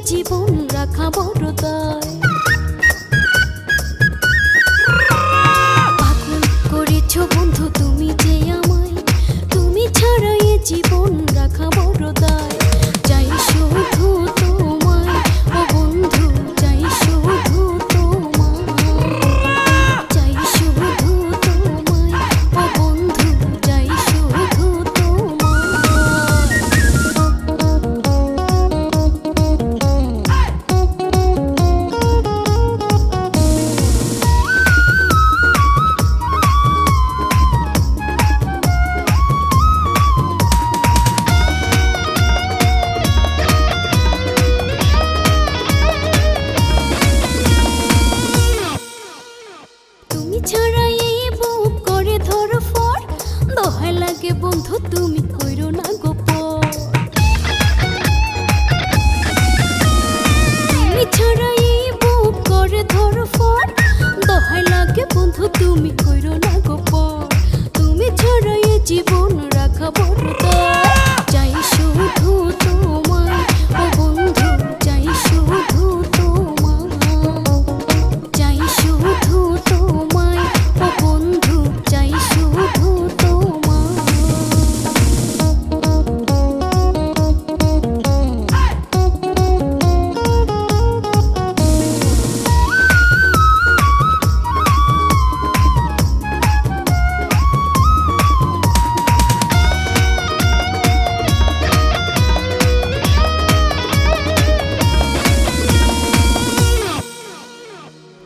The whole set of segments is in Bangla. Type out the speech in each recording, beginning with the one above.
জীবন রাখা বড় দায়। পাগল করেছো বন্ধু তুমি যে আমায়, তুমি ছাড়া এ জীবন রাখা বড় দায়। চাই শুধু তোমায় ও বন্ধু, চাই শুধু তোমায়, চাই শুধু তোমায় ও বন্ধু, চাই শুধু ছাড়া এই বুক করে ধরো ফর, দোহাই লাগে বন্ধু তুমি কইরো না গোপন। তুমি ছাড়া এই বুক করে ধরো ফর, দোহাই লাগে বন্ধু তুমি কইরো না গোপন। তুমি ছাড়া এ জীবন রাখা বড় দায়। চাই শুধু তোমায় ও বন্ধু, চাই শুধু তোমায়, চাই শুধু তোমায় ও বন্ধু, চাই শুধু তোমায়।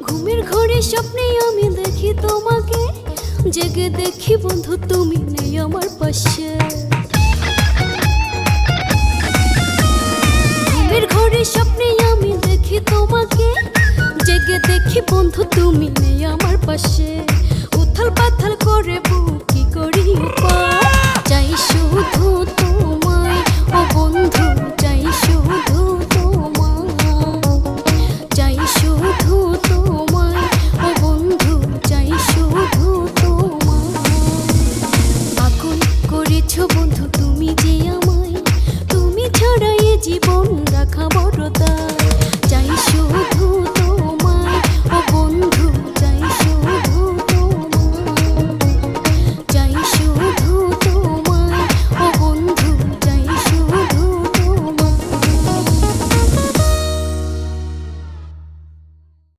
ঘুমের ঘরে স্বপ্নে আমি দেখি তোমাকে, জেগে দেখি বন্ধু তুমি নেই আমার পাশে। ঘুমের ঘরে স্বপ্নে আমি দেখি তোমাকে, জেগে দেখি বন্ধু তুমি নেই আমার পাশে। উথাল পাথাল করে বুক কি করি উপায়, চাই শুধু তোমায় ও বন্ধু, চাই শুধু তোমায়, চাই শুধু তোমায় ও বন্ধু, চাই শুধু তোমায়। পাগল করেছো বন্ধু তুমি